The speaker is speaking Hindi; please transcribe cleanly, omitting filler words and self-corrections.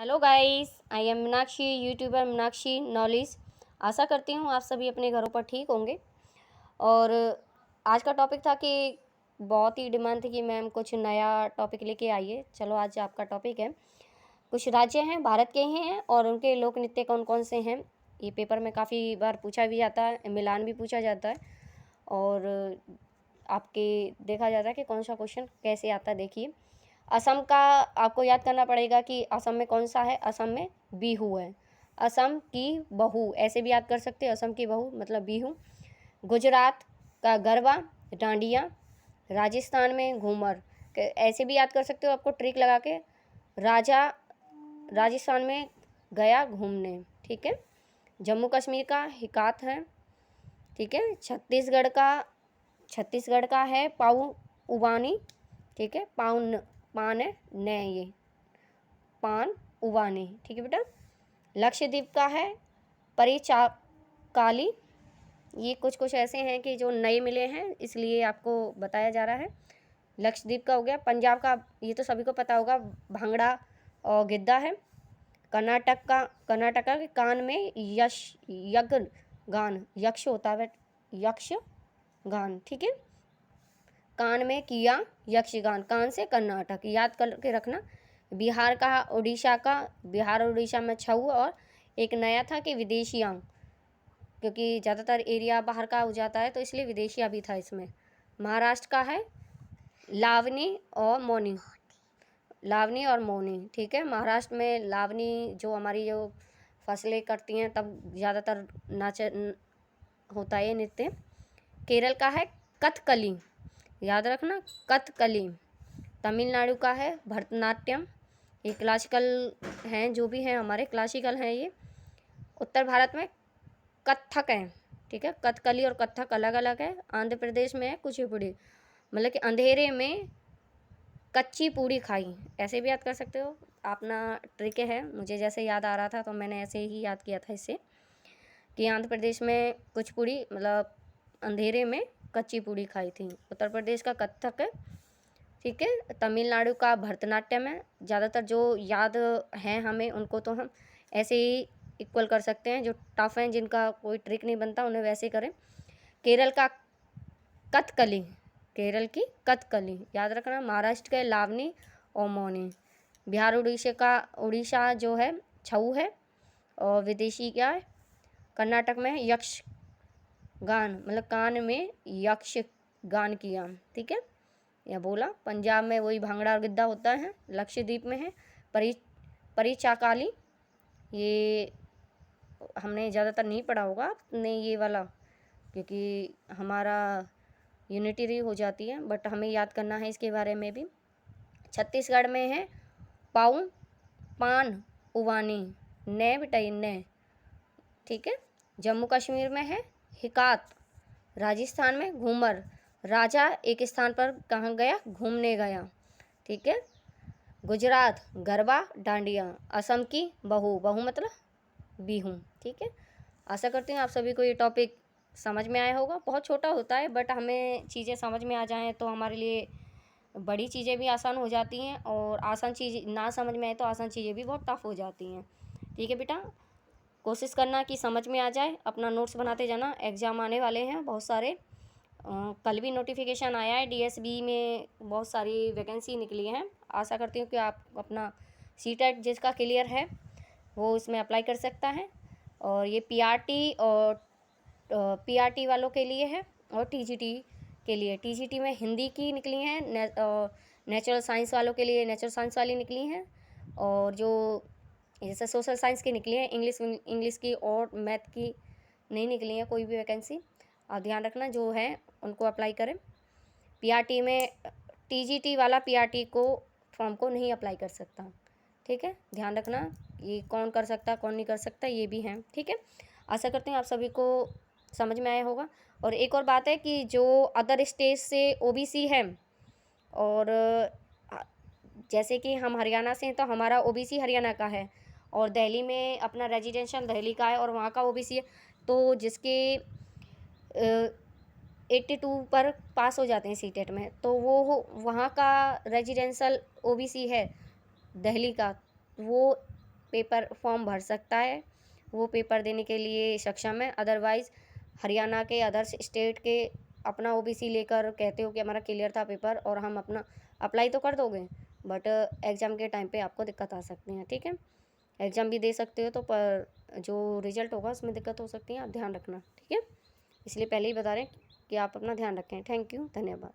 Hello guys, I am Meenakshi, YouTuber Meenakshi knowledge. आशा करती हूँ आप सभी अपने घरों पर ठीक होंगे। और आज का टॉपिक था कि बहुत ही डिमांड थी कि मैम कुछ नया टॉपिक लेके आइए। चलो आज आपका टॉपिक है, कुछ राज्य हैं भारत के ही हैं और उनके लोक नृत्य कौन कौन से हैं। ये पेपर में काफ़ी बार पूछा भी जाता है, मिलान भी पूछा जाता है और आपके देखा जाता है कि कौन सा क्वेश्चन कैसे आता है। देखिए, असम का आपको याद करना पड़ेगा कि असम में कौन सा है। असम में बिहू है। असम की बहू ऐसे भी याद कर सकते हैं, असम की बहू मतलब बिहू। गुजरात का गरबा, डांडिया। राजस्थान में घूमर ऐसे भी याद कर सकते हो आपको ट्रिक लगा के। राजा राजस्थान में गया घूमने, ठीक है। जम्मू कश्मीर का हिकात है, ठीक है। छत्तीसगढ़ का है पाऊ उबानी, ठीक है। पान है न, ये पान उबानी, ठीक है बेटा। लक्षद्वीप का है परिचाकाली। ये कुछ ऐसे हैं कि जो नए मिले हैं इसलिए आपको बताया जा रहा है। लक्षद्वीप का हो गया। पंजाब का ये तो सभी को पता होगा, भांगड़ा और गिद्धा है। कर्नाटका के कान में यज्ञ गान, यक्ष होता है, यक्ष गान, ठीक है। कान में किया यक्षगान, कान से कर्नाटक, याद करके रखना। बिहार और उड़ीसा में छऊ। और एक नया था कि विदेशियाँ, क्योंकि ज़्यादातर एरिया बाहर का हो जाता है तो इसलिए विदेशिया भी था इसमें। महाराष्ट्र का है लावनी और मौनी, लावनी और मौनी, ठीक है। महाराष्ट्र में लावनी जो हमारी जो फसलें कटती हैं तब ज़्यादातर नाच होता है ये नृत्य। केरल का है कथकली, याद रखना कथकली। तमिलनाडु का है भरतनाट्यम। ये क्लासिकल हैं, जो भी हैं हमारे क्लासिकल हैं ये। उत्तर भारत में कथक है, ठीक है। कथकली और कथक अलग अलग है। आंध्र प्रदेश में है कुचिपुड़ी, मतलब कि अंधेरे में कच्ची पूड़ी खाई, ऐसे भी याद कर सकते हो। अपना ट्रिक है, मुझे जैसे याद आ रहा था तो मैंने ऐसे ही याद किया था इससे कि आंध्र प्रदेश में कुचिपुड़ी मतलब अंधेरे में कच्ची पूड़ी खाई थी। उत्तर प्रदेश का कथक है, ठीक है। तमिलनाडु का भरतनाट्यम है। ज़्यादातर जो याद हैं हमें उनको तो हम ऐसे ही इक्वल कर सकते हैं, जो टफ हैं जिनका कोई ट्रिक नहीं बनता उन्हें वैसे करें। केरल का कथकली, केरल की कथकली याद रखना। महाराष्ट्र के लावनी और मौनी। बिहार उड़ीसा जो है छऊ है। और विदेशी क्या है, कर्नाटक में यक्ष गान, मतलब कान में यक्ष गान किया, ठीक है, या बोला। पंजाब में वही भांगड़ा और गिद्धा होता है। लक्षद्वीप में है परिचाकाली। ये हमने ज़्यादातर नहीं पढ़ा होगा आपने ये वाला, क्योंकि हमारा यूनिटरी हो जाती है, बट हमें याद करना है इसके बारे में भी। छत्तीसगढ़ में है पाऊ पान उवानी, ने बेटा ने, ठीक है। जम्मू कश्मीर में है हिकात। राजस्थान में घूमर, राजा एक स्थान पर कहाँ गया, घूमने गया, ठीक है। गुजरात गरबा डांडिया। असम की बहू, बहू मतलब बिहू, ठीक है। आशा करती हूँ आप सभी को ये टॉपिक समझ में आया होगा। बहुत छोटा होता है बट हमें चीज़ें समझ में आ जाएँ तो हमारे लिए बड़ी चीज़ें भी आसान हो जाती हैं, और आसान चीज़ ना समझ में आए तो आसान चीज़ें भी बहुत टफ हो जाती हैं, ठीक है बेटा। कोशिश करना कि समझ में आ जाए, अपना नोट्स बनाते जाना। एग्ज़ाम आने वाले हैं बहुत सारे। कल भी नोटिफिकेशन आया है, डीएसबी में बहुत सारी वैकेंसी निकली हैं। आशा करती हूँ कि आप अपना सीटेट जिसका क्लियर है वो इसमें अप्लाई कर सकता है। और ये पीआरटी और पीआरटी वालों के लिए है, और टीजीटी के लिए। टीजीटी में हिंदी की निकली हैं, नेचुरल साइंस वालों के लिए नेचुरल साइंस वाली निकली हैं, और जो जैसे सोशल साइंस की निकली है, इंग्लिश की और मैथ की नहीं निकली है कोई भी वैकेंसी। आप ध्यान रखना, जो है उनको अप्लाई करें। पीआरटी में टीजीटी वाला पीआरटी को फॉर्म को नहीं अप्लाई कर सकता, ठीक है। ध्यान रखना, ये कौन कर सकता कौन नहीं कर सकता ये भी है, ठीक है। आशा करते हैं आप सभी को समझ में आया होगा। और एक और बात है कि जो अदर स्टेट से ओबीसी है, और जैसे कि हम हरियाणा से हैं तो हमारा ओबीसी हरियाणा का है, और दिल्ली में अपना रेजिडेंशियल दिल्ली का है और वहाँ का ओबीसी है, तो जिसके 82 पर पास हो जाते हैं सीटेट में, तो वो वहाँ का रेजिडेंशियल ओबीसी है दिल्ली का, वो पेपर फॉर्म भर सकता है, वो पेपर देने के लिए सक्षम है। अदरवाइज़ हरियाणा के अदर्स स्टेट के अपना ओबीसी लेकर कहते हो कि हमारा क्लियर था पेपर और हम अपना अप्लाई तो कर दोगे, बट एग्ज़ाम के टाइम पे आपको दिक्कत आ सकती है, ठीक है। एग्ज़ाम भी दे सकते हो तो पर जो रिजल्ट होगा उसमें दिक्कत हो सकती है, आप ध्यान रखना, ठीक है। इसलिए पहले ही बता रहे हैं कि आप अपना ध्यान रखें। थैंक यू, धन्यवाद।